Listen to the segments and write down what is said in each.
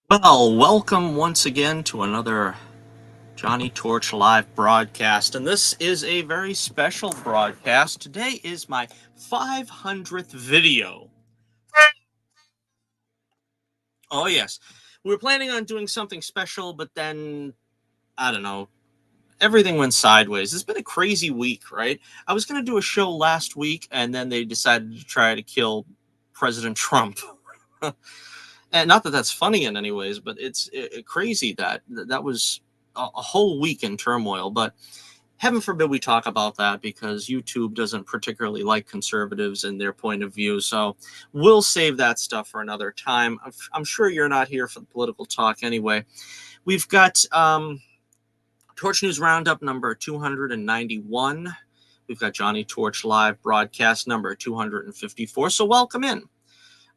Well, welcome once again to another Johnny Torch live broadcast, and this is a very special broadcast. Today is my 500th video. Oh, yes. We were planning on doing something special, but then, I don't know, everything went sideways. It's been a crazy week, right? I was going to do a show last week, and then they decided to try to kill President Trump. And not that that's funny in any ways, but it's crazy that was a whole week in turmoil. But heaven forbid we talk about that, because YouTube doesn't particularly like conservatives and their point of view. So we'll save that stuff for another time. I'm sure you're not here for the political talk anyway. We've got Torch News Roundup number 291. We've got Johnny Torch live broadcast number 254. So welcome in.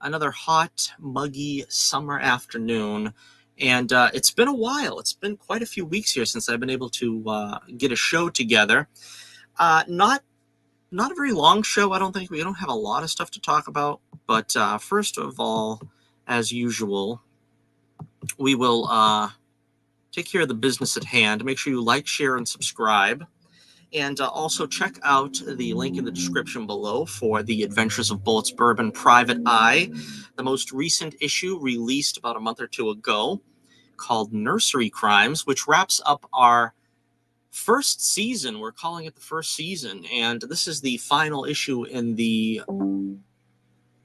Another hot, muggy summer afternoon. And it's been a while. It's been quite a few weeks here since I've been able to get a show together. Not a very long show, I don't think. We don't have a lot of stuff to talk about. But first of all, as usual, we will take care of the business at hand. Make sure you like, share, and subscribe. And also check out the link in the description below for The Adventures of Bullets Bourbon Private Eye, the most recent issue released about a month or two ago, called Nursery Crimes, which wraps up our first season. We're calling it the first season, and this is the final issue in the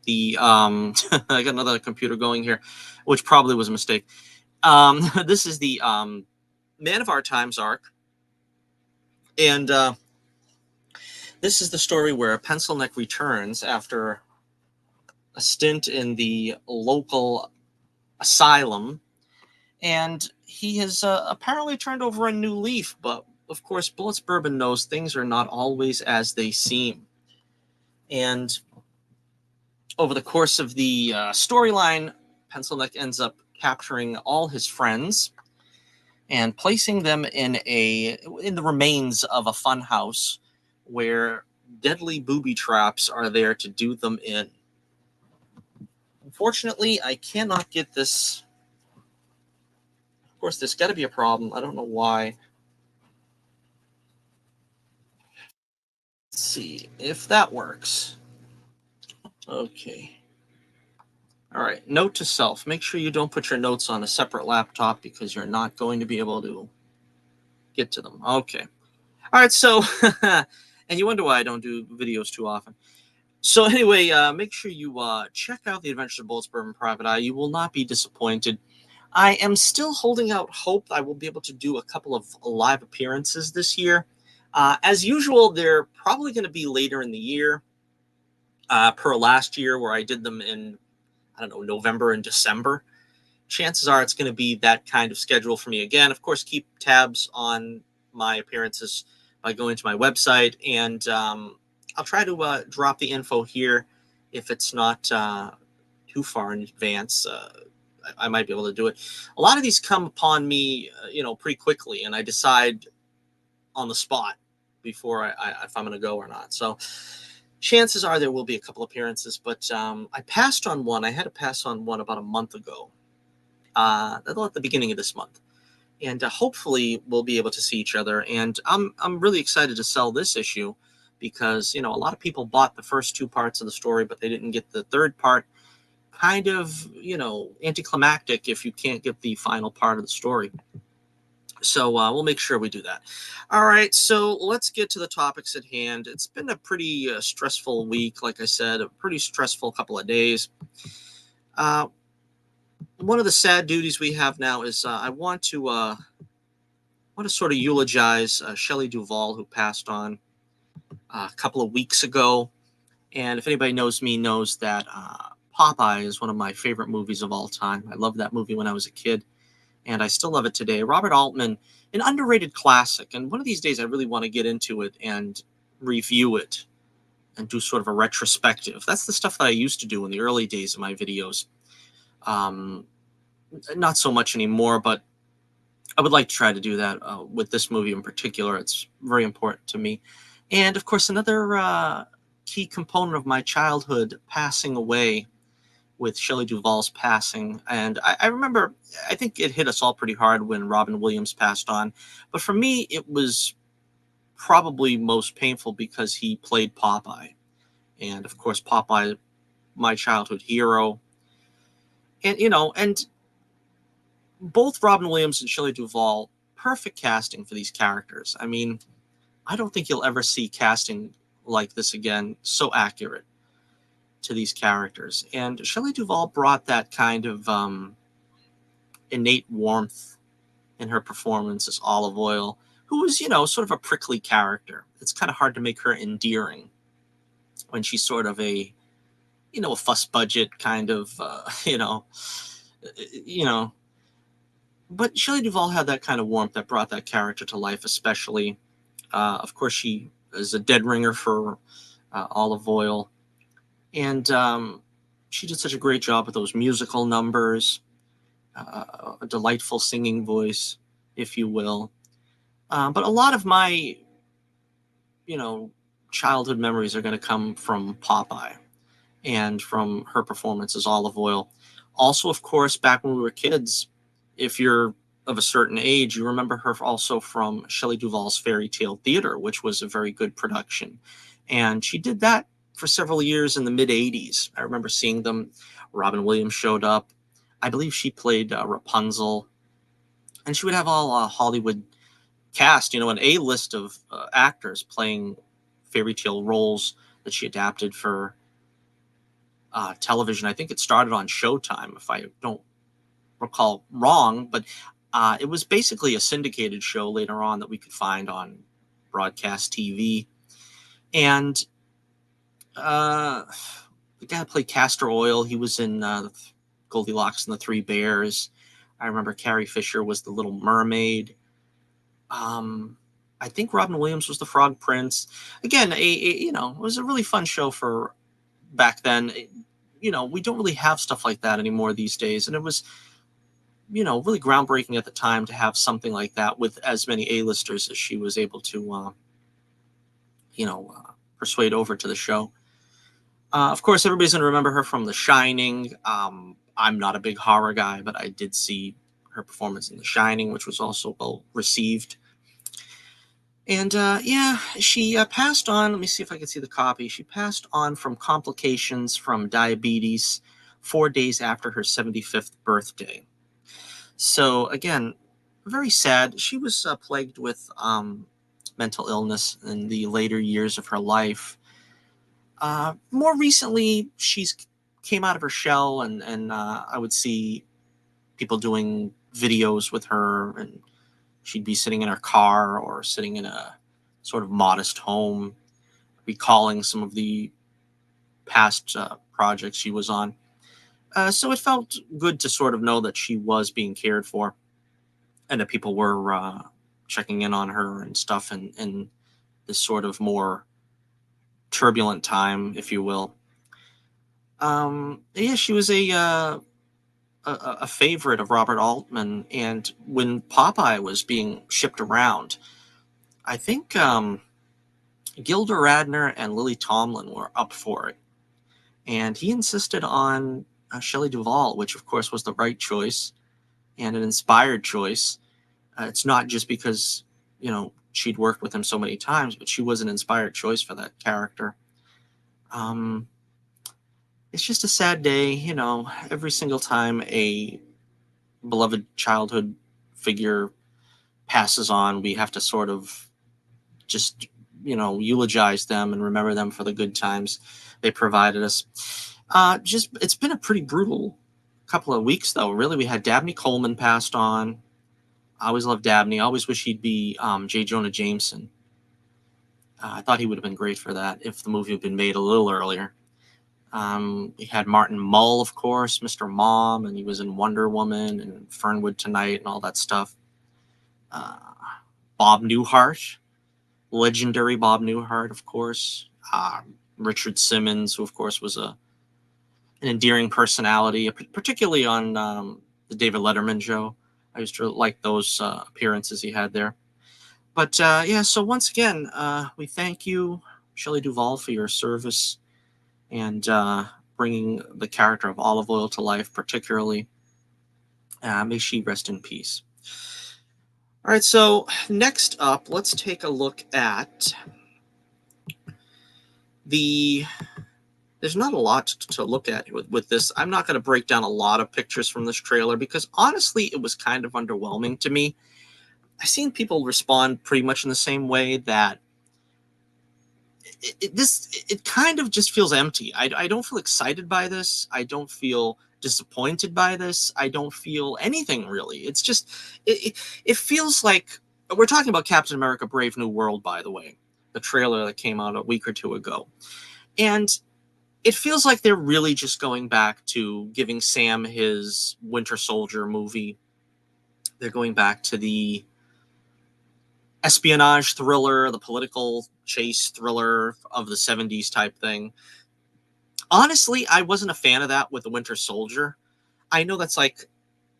I got another computer going here, which probably was a mistake. This is the Man of Our Times arc. And this is the story where Pencil Neck returns after a stint in the local asylum, and he has apparently turned over a new leaf. But of course, Bullets Bourbon knows things are not always as they seem. And over the course of the storyline, Pencil Neck ends up capturing all his friends and placing them in the remains of a fun house where deadly booby traps are there to do them in. Unfortunately, I cannot get this. Of course, there's got to be a problem. I don't know why. Let's see if that works. Okay. All right. Note to self: make sure you don't put your notes on a separate laptop, because you're not going to be able to get to them. Okay. All right. So, and you wonder why I don't do videos too often. So anyway, make sure you check out The Adventures of Bullets Bourbon Private Eye. You will not be disappointed. I am still holding out hope I will be able to do a couple of live appearances this year. As usual, they're probably going to be later in the year, per last year where I did them in, I don't know, November and December. Chances are it's going to be that kind of schedule for me again. Of course, keep tabs on my appearances by going to my website, and I'll try to drop the info here if it's not too far in advance. I might be able to do it. A lot of these come upon me, pretty quickly, and I decide on the spot before if I'm going to go or not. So chances are there will be a couple appearances, but I passed on one. I had to pass on one about a month ago, at the beginning of this month. And hopefully we'll be able to see each other. And I'm really excited to sell this issue, because a lot of people bought the first two parts of the story, but they didn't get the third part. Kind of anticlimactic if you can't get the final part of the story. So we'll make sure we do that. All right, so let's get to the topics at hand. It's been a pretty stressful week, like I said, a pretty stressful couple of days. One of the sad duties we have now is I want to sort of eulogize Shelley Duvall, who passed on a couple of weeks ago. And if anybody knows me, knows that Popeye is one of my favorite movies of all time. I loved that movie when I was a kid, and I still love it today. Robert Altman, an underrated classic, and one of these days I really want to get into it and review it and do sort of a retrospective. That's the stuff that I used to do in the early days of my videos. Not so much anymore, but I would like to try to do that with this movie in particular. It's very important to me. And of course, another key component of my childhood passing away with Shelley Duvall's passing. And I remember, I think it hit us all pretty hard when Robin Williams passed on. But for me, it was probably most painful because he played Popeye. And of course, Popeye, my childhood hero. And, and both Robin Williams and Shelley Duvall, perfect casting for these characters. I mean, I don't think you'll ever see casting like this again, so accurate to these characters. And Shelley Duvall brought that kind of innate warmth in her performance as Olive Oyl, who was, sort of a prickly character. It's kind of hard to make her endearing when she's sort of a fuss budget kind of, But Shelley Duvall had that kind of warmth that brought that character to life, especially. Of course, she is a dead ringer for Olive Oyl. And she did such a great job with those musical numbers, a delightful singing voice, if you will. But a lot of my, childhood memories are going to come from Popeye and from her performance as Olive Oyl. Also, of course, back when we were kids, if you're of a certain age, you remember her also from Shelley Duvall's Fairy Tale Theater, which was a very good production. And she did that for several years in the mid-'80s. I remember seeing them. Robin Williams showed up. I believe she played Rapunzel. And she would have all Hollywood cast, an A-list of actors playing fairy tale roles that she adapted for television. I think it started on Showtime, if I don't recall wrong, but it was basically a syndicated show later on that we could find on broadcast TV. And the guy that played Castor Oyl, he was in Goldilocks and the Three Bears. I remember Carrie Fisher was the Little Mermaid. I think Robin Williams was the Frog Prince. Again, it was a really fun show for back then. We don't really have stuff like that anymore these days, and it was really groundbreaking at the time to have something like that with as many A-listers as she was able to persuade over to the show. Of course, everybody's going to remember her from The Shining. I'm not a big horror guy, but I did see her performance in The Shining, which was also well received. And she passed on. Let me see if I can see the copy. She passed on from complications from diabetes 4 days after her 75th birthday. So again, very sad. She was plagued with mental illness in the later years of her life. More recently, she's came out of her shell, and I would see people doing videos with her, and she'd be sitting in her car or sitting in a sort of modest home, recalling some of the past projects she was on. So it felt good to sort of know that she was being cared for and that people were checking in on her and stuff in this sort of more turbulent time, if you will. She was a favorite of Robert Altman, and when Popeye was being shipped around, I think Gilda Radner and Lily Tomlin were up for it, and he insisted on Shelley Duvall, which of course was the right choice and an inspired choice. It's not just because she'd worked with him so many times, but she was an inspired choice for that character. It's just a sad day, every single time a beloved childhood figure passes on, we have to sort of just, eulogize them and remember them for the good times they provided us. It's been a pretty brutal couple of weeks, though. Really, we had Dabney Coleman passed on. I always loved Dabney. I always wish he'd be J. Jonah Jameson. I thought he would have been great for that if the movie had been made a little earlier. We had Martin Mull, of course, Mr. Mom, and he was in Wonder Woman and Fernwood Tonight and all that stuff. Bob Newhart, legendary Bob Newhart, of course. Richard Simmons, who, of course, was an endearing personality, particularly on the David Letterman show. I used to like those appearances he had there. But, so once again, we thank you, Shelley Duvall, for your service and bringing the character of Olive Oil to life, particularly. May she rest in peace. All right, so next up, let's take a look at there's not a lot to look at with this. I'm not going to break down a lot of pictures from this trailer because honestly, it was kind of underwhelming to me. I've seen people respond pretty much in the same way, that it kind of just feels empty. I don't feel excited by this. I don't feel disappointed by this. I don't feel anything really. It's just, it feels like, we're talking about Captain America Brave New World, by the way, the trailer that came out a week or two ago. And it feels like they're really just going back to giving Sam his Winter Soldier movie. They're going back to the espionage thriller, the political chase thriller of the 70s type thing. Honestly, I wasn't a fan of that with the Winter Soldier. I know that's like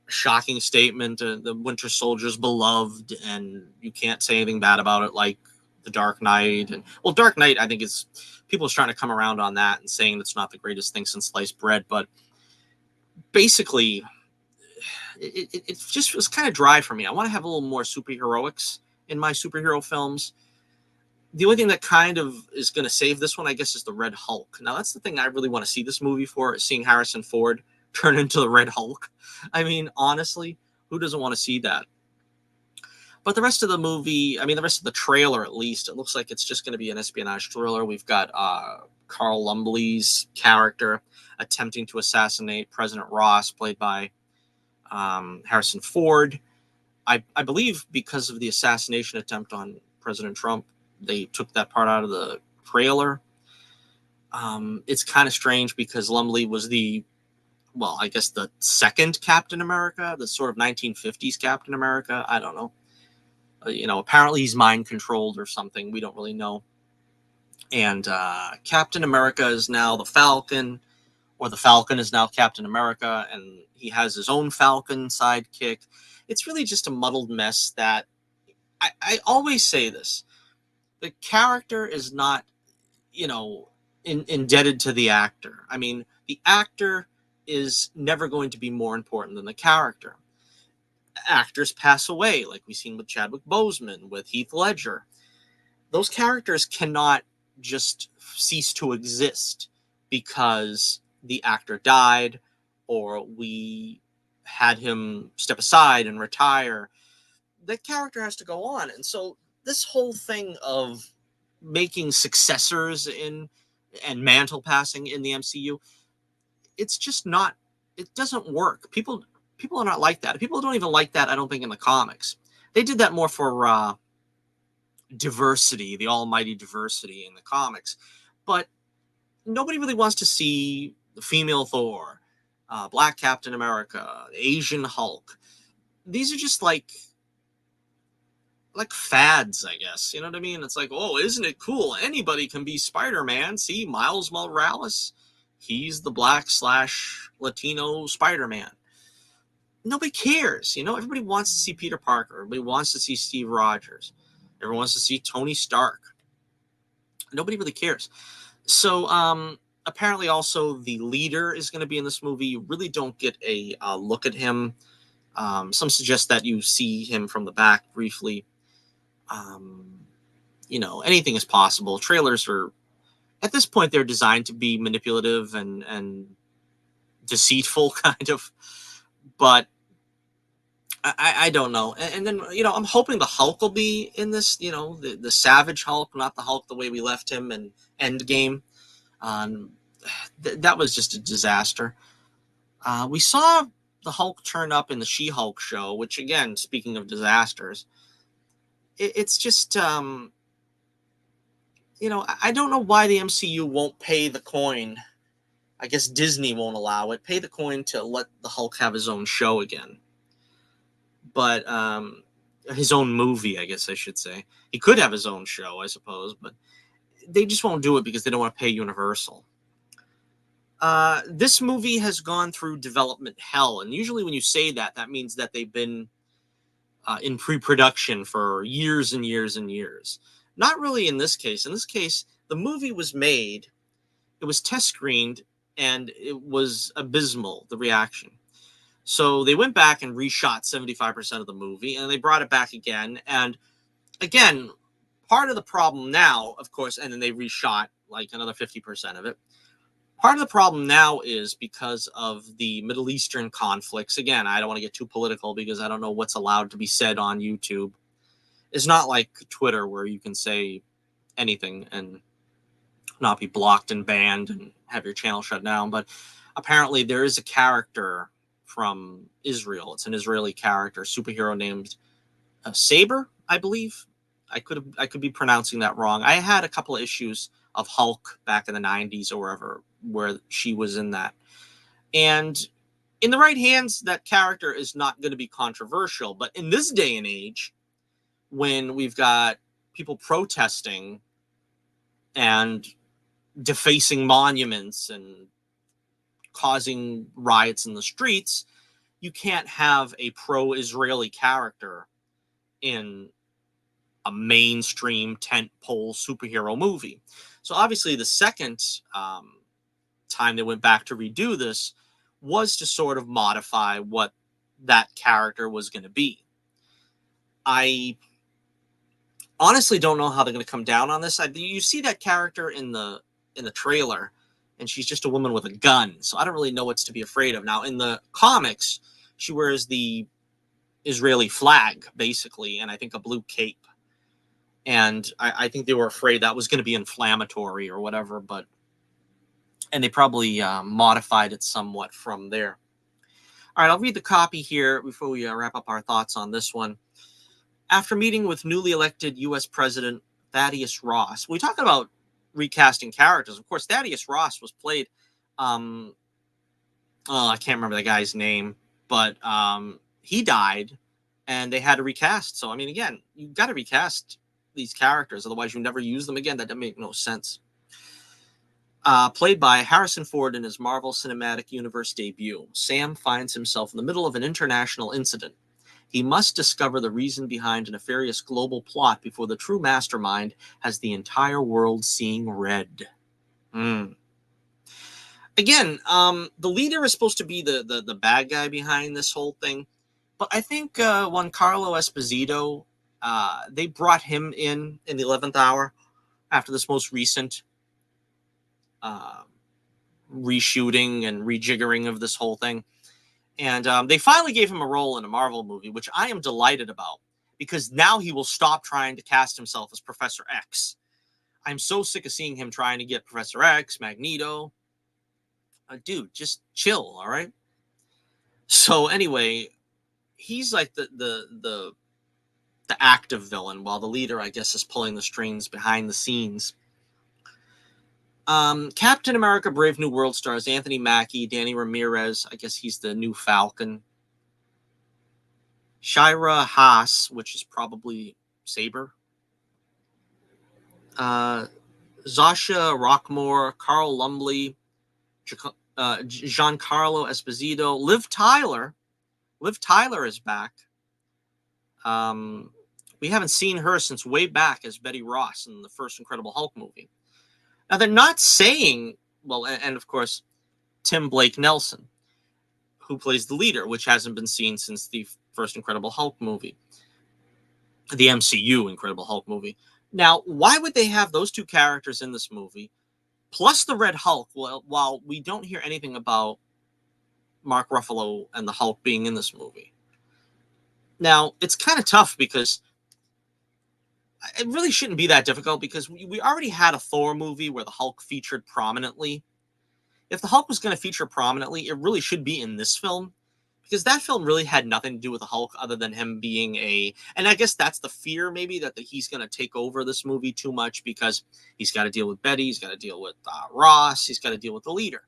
a shocking statement. The Winter Soldier's beloved, and you can't say anything bad about it, like the Dark Knight. And well, Dark Knight, I think people are trying to come around on that and saying it's not the greatest thing since sliced bread. But basically, it just was kind of dry for me. I want to have a little more superheroics in my superhero films. The only thing that kind of is going to save this one, I guess, is the Red Hulk. Now, that's the thing I really want to see this movie for, is seeing Harrison Ford turn into the Red Hulk. I mean, honestly, who doesn't want to see that? But the rest of the movie, I mean, the rest of the trailer, at least, it looks like it's just going to be an espionage thriller. We've got Carl Lumbly's character attempting to assassinate President Ross, played by Harrison Ford. I believe because of the assassination attempt on President Trump, they took that part out of the trailer. It's kind of strange because Lumbly was I guess the second Captain America, the sort of 1950s Captain America. I don't know. Apparently he's mind controlled or something. We don't really know. And Captain America is now the Falcon, or the Falcon is now Captain America, and he has his own Falcon sidekick. It's really just a muddled mess that I always say this. The character is not, indebted to the actor. I mean, the actor is never going to be more important than the character. Actors pass away, like we've seen with Chadwick Boseman, with Heath Ledger. Those characters cannot just cease to exist because the actor died or we had him step aside and retire. That character has to go on. And so this whole thing of making successors and mantle passing in the MCU, it's just not, it doesn't work. People are not like that. People don't even like that, I don't think, in the comics. They did that more for diversity, the almighty diversity in the comics. But nobody really wants to see the female Thor, Black Captain America, Asian Hulk. These are just like fads, I guess. You know what I mean? It's like, oh, isn't it cool? Anybody can be Spider-Man. See, Miles Morales, he's the Black/Latino Spider-Man. Nobody cares. Everybody wants to see Peter Parker. Everybody wants to see Steve Rogers. Everyone wants to see Tony Stark. Nobody really cares. So apparently also the leader is going to be in this movie. You really don't get a look at him. Some suggest that you see him from the back briefly. Anything is possible. Trailers are, at this point, they're designed to be manipulative and deceitful, kind of. But I don't know. And then, I'm hoping the Hulk will be in this, the Savage Hulk, not the Hulk the way we left him in Endgame. That was just a disaster. We saw the Hulk turn up in the She-Hulk show, which, again, speaking of disasters, it's just, I don't know why the MCU won't pay the coin. I guess Disney won't allow it. Pay the coin to let the Hulk have his own show again. But his own movie, I guess I should say. He could have his own show, I suppose, but they just won't do it because they don't want to pay Universal. This movie has gone through development hell, and usually when you say that, that means that they've been in pre-production for years and years and years. Not really in this case. In this case, the movie was made, it was test screened, and it was abysmal, the reaction. So they went back and reshot 75% of the movie, and they brought it back again. And again, part of the problem now, of course, and then they reshot like another 50% of it. Part of the problem now is because of the Middle Eastern conflicts. Again, I don't want to get too political because I don't know what's allowed to be said on YouTube. It's not like Twitter where you can say anything and not be blocked and banned and have your channel shut down. But apparently there is a character from Israel. It's an Israeli character, superhero named Saber, I believe. I could be pronouncing that wrong. I had a couple of issues of Hulk back in the 90s or wherever where she was in that. And in the right hands, that character is not going to be controversial. But in this day and age, when we've got people protesting and defacing monuments and causing riots in the streets, you can't have a pro-Israeli character in a mainstream tentpole superhero movie. So obviously the second time they went back to redo this was to sort of modify what that character was going to be. I honestly don't know how they're going to come down on this. You see that character in the trailer, and she's just a woman with a gun, so I don't really know what's to be afraid of. Now, in the comics, she wears the Israeli flag, basically, and I think a blue cape. And I think they were afraid that was going to be inflammatory or whatever, and they probably modified it somewhat from there. All right, I'll read the copy here before we wrap up our thoughts on this one. After meeting with newly elected U.S. President Thaddeus Ross, we talk about recasting characters. Of course, Thaddeus Ross was played, I can't remember the guy's name, but he died, and they had to recast. So, I mean, again, you've got to recast these characters, otherwise you never use them again. That doesn't make no sense. Played by Harrison Ford in his Marvel Cinematic Universe debut, Sam finds himself in the middle of an international incident. He must discover the reason behind a nefarious global plot before the true mastermind has the entire world seeing red. Again, the leader is supposed to be the bad guy behind this whole thing, but I think Giancarlo Esposito, they brought him in the 11th hour after this most recent reshooting and rejiggering of this whole thing. And they finally gave him a role in a Marvel movie, which I am delighted about, because now he will stop trying to cast himself as Professor X. I'm so sick of seeing him trying to get Professor X, Magneto. Dude, just chill, all right? So anyway, he's like the active villain, while the leader, I guess, is pulling the strings behind the scenes. Captain America Brave New World stars Anthony Mackie, Danny Ramirez, I guess he's the new Falcon. Shira Haas, which is probably Saber. Zasha Rockmore, Carl Lumbly, Giancarlo Esposito, Liv Tyler. Liv Tyler is back. We haven't seen her since way back as Betty Ross in the first Incredible Hulk movie. Now, they're not saying, well, and of course, Tim Blake Nelson, who plays the leader, which hasn't been seen since the first Incredible Hulk movie, the MCU Incredible Hulk movie. Now, why would they have those two characters in this movie, plus the Red Hulk, while we don't hear anything about Mark Ruffalo and the Hulk being in this movie? Now, it's kind of tough because it really shouldn't be that difficult, because we already had a Thor movie where the Hulk featured prominently. If the Hulk was going to feature prominently, it really should be in this film, because that film really had nothing to do with the Hulk other than him being and I guess that's the fear, maybe, that he's going to take over this movie too much, because he's got to deal with Betty, he's got to deal with Ross, he's got to deal with the leader.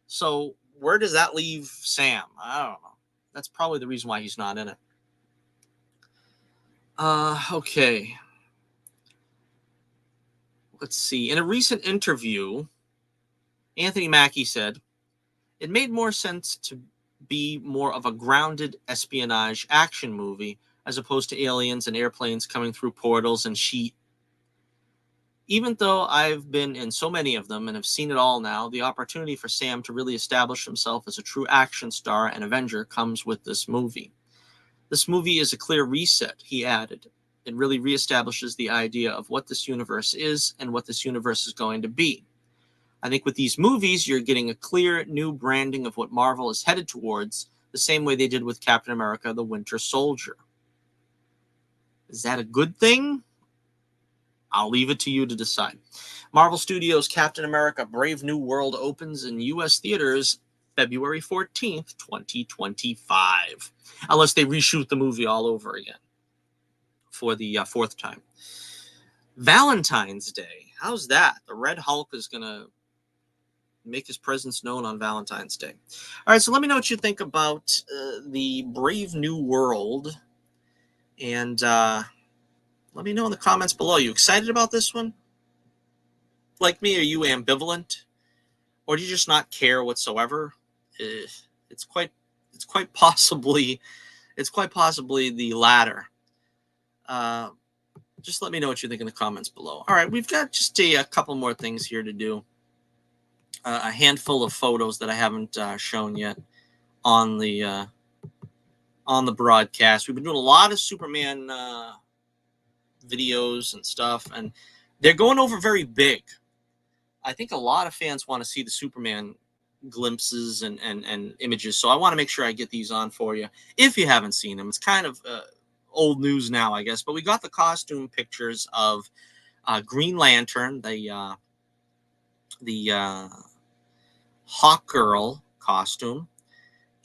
So where does that leave Sam? I don't know. That's probably the reason why he's not in it. Okay. Let's see. In a recent interview, Anthony Mackie said, "It made more sense to be more of a grounded espionage action movie as opposed to aliens and airplanes coming through portals and Even though I've been in so many of them and have seen it all now, the opportunity for Sam to really establish himself as a true action star and Avenger comes with this movie. This movie is a clear reset, he added. It really reestablishes the idea of what this universe is and what this universe is going to be. I think with these movies, you're getting a clear new branding of what Marvel is headed towards, the same way they did with Captain America, the Winter Soldier. Is that a good thing? I'll leave it to you to decide. Marvel Studios' Captain America Brave New World opens in U.S. theaters February 14th, 2025. Unless they reshoot the movie all over again for the fourth time. Valentine's Day. How's that? The Red Hulk is going to make his presence known on Valentine's Day. All right, so let me know what you think about the Brave New World. And let me know in the comments below. Are you excited about this one? Like me, are you ambivalent? Or do you just not care whatsoever? It's quite possibly the latter. Just let me know what you think in the comments below. All right, we've got just a couple more things here to do. A handful of photos that I haven't shown yet on the broadcast. We've been doing a lot of Superman videos and stuff, and they're going over very big. I think a lot of fans want to see the Superman glimpses and images, so I want to make sure I get these on for you if you haven't seen them. It's kind of old news now, I guess, but we got the costume pictures of Green Lantern, the Hawk Girl costume,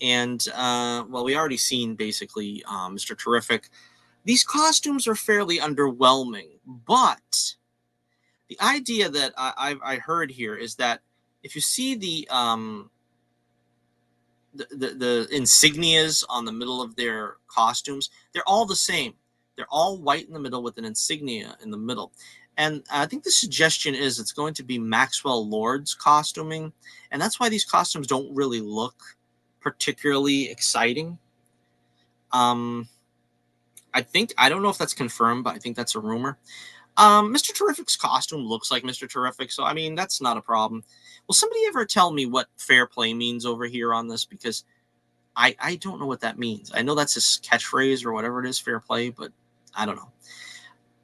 and well, we already seen basically Mr. Terrific. These costumes are fairly underwhelming, but the idea that I heard here is that if you see the insignias on the middle of their costumes, they're all the same. They're all white in the middle with an insignia in the middle. And I think the suggestion is it's going to be Maxwell Lord's costuming, and that's why these costumes don't really look particularly exciting. I don't know if that's confirmed, but I think that's a rumor. Mr. Terrific's costume looks like Mr. Terrific, so I mean that's not a problem. Will somebody ever tell me what fair play means over here on this? Because I don't know what that means. I know that's his catchphrase or whatever it is, fair play, but I don't know.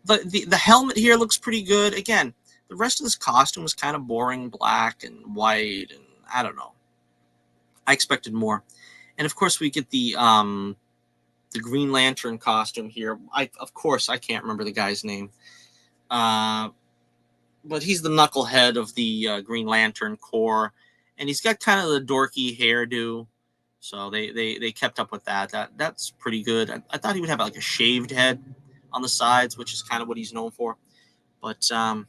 The helmet here looks pretty good. Again, the rest of this costume was kind of boring, black and white, and I don't know. I expected more. And of course, we get the Green Lantern costume here. Of course, I can't remember the guy's name. But he's the knucklehead of the Green Lantern Corps, and he's got kind of the dorky hairdo. So they kept up with that. That's pretty good. I thought he would have like a shaved head on the sides, which is kind of what he's known for. But I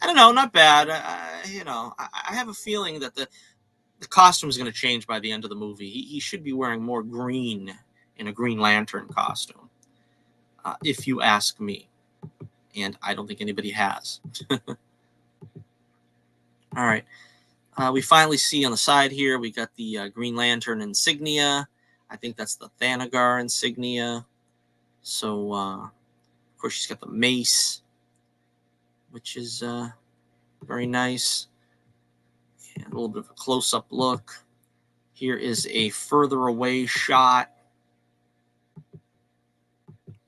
don't know, not bad. I have a feeling that the costume is going to change by the end of the movie. He should be wearing more green in a Green Lantern costume, if you ask me. And I don't think anybody has. All right. We finally see on the side here, we got the Green Lantern insignia. I think that's the Thanagar insignia. So, of course, she's got the mace, which is very nice. And a little bit of a close-up look. Here is a further away shot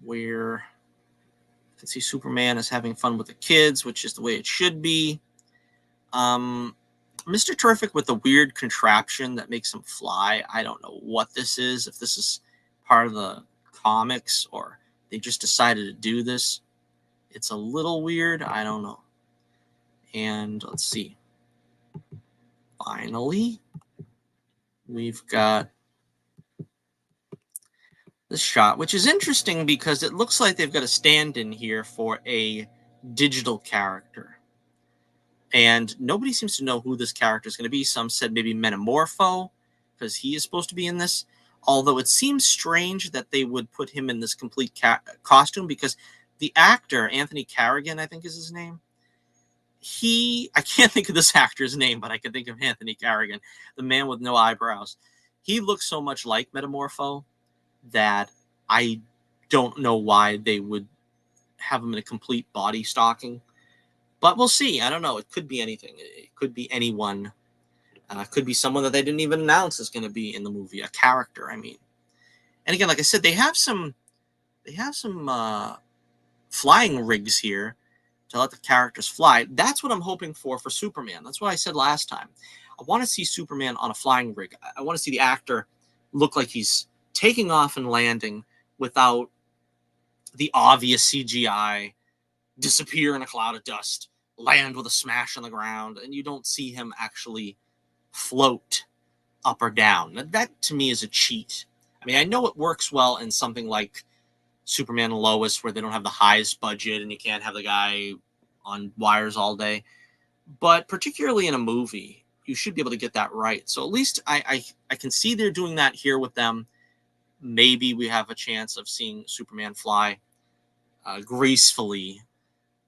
where you can see Superman is having fun with the kids, which is the way it should be. Mr. Terrific with the weird contraption that makes him fly. I don't know what this is, if this is part of the comics or they just decided to do this. It's a little weird. I don't know. And let's see. Finally, we've got this shot, which is interesting because it looks like they've got a stand-in here for a digital character. And nobody seems to know who this character is going to be. Some said maybe Metamorpho, because he is supposed to be in this. Although it seems strange that they would put him in this complete costume, because the actor, Anthony Carrigan, I think is his name. I can't think of this actor's name, but I can think of Anthony Carrigan, the man with no eyebrows. He looks so much like Metamorpho that I don't know why they would have him in a complete body stocking. But we'll see. I don't know. It could be anything. It could be anyone. It could be someone that they didn't even announce is going to be in the movie, a character. I mean, and again, like I said, they have some flying rigs here to let the characters fly. That's what I'm hoping for Superman. That's what I said last time. I want to see Superman on a flying rig. I want to see the actor look like he's taking off and landing without the obvious CGI, disappear in a cloud of dust, land with a smash on the ground, and you don't see him actually float up or down. That to me is a cheat. I mean, I know it works well in something like Superman and Lois, where they don't have the highest budget and you can't have the guy on wires all day. But particularly in a movie, you should be able to get that right. So at least I can see they're doing that here with them. Maybe we have a chance of seeing Superman fly gracefully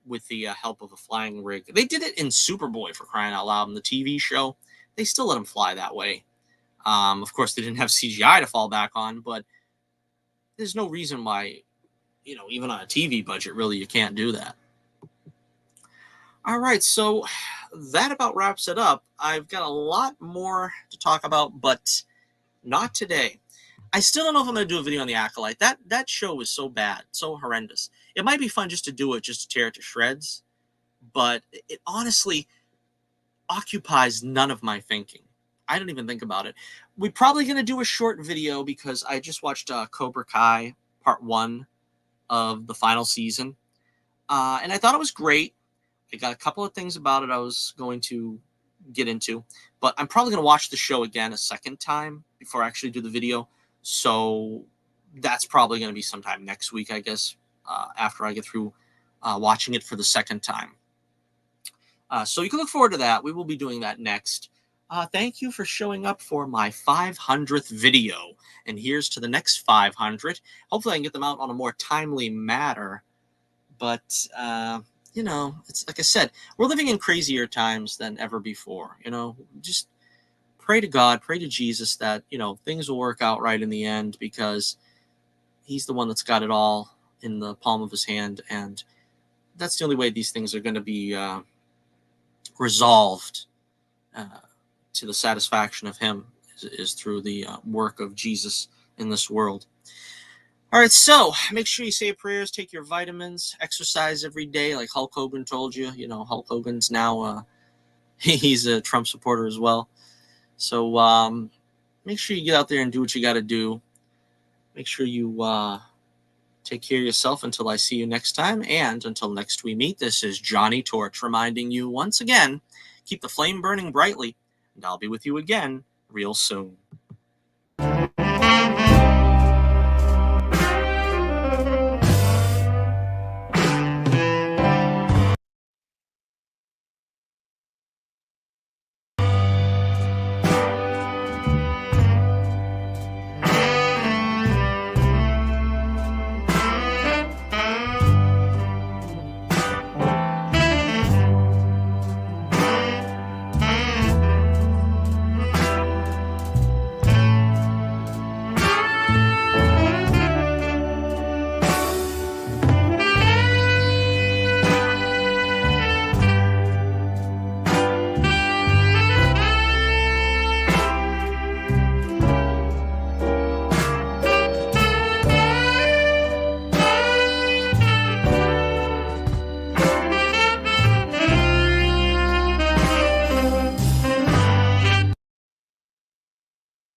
with the help of a flying rig. They did it in Superboy, for crying out loud, in the TV show. They still let him fly that way. Of course, they didn't have CGI to fall back on, but there's no reason why, even on a TV budget, really, you can't do that. All right, so that about wraps it up. I've got a lot more to talk about, but not today. I still don't know if I'm going to do a video on The Acolyte. That show is so bad, so horrendous. It might be fun just to do it, just to tear it to shreds, but it honestly occupies none of my thinking. I don't even think about it. We're probably going to do a short video because I just watched Cobra Kai Part 1 of the final season, and I thought it was great. I got a couple of things about it I was going to get into, but I'm probably going to watch the show again a second time before I actually do the video. So that's probably going to be sometime next week, I guess, after I get through watching it for the second time. So you can look forward to that. We will be doing that next. Thank you for showing up for my 500th video. And here's to the next 500. Hopefully I can get them out on a more timely matter. But, it's like I said, we're living in crazier times than ever before. Just pray to God, pray to Jesus that, things will work out right in the end, because he's the one that's got it all in the palm of his hand. And that's the only way these things are going to be resolved to the satisfaction of him is through the work of Jesus in this world. All right, so make sure you say prayers, take your vitamins, exercise every day, like Hulk Hogan told you. Hulk Hogan's now, he's a Trump supporter as well. So make sure you get out there and do what you got to do. Make sure you take care of yourself until I see you next time. And until next we meet, this is Johnny Torch reminding you once again, keep the flame burning brightly, and I'll be with you again real soon.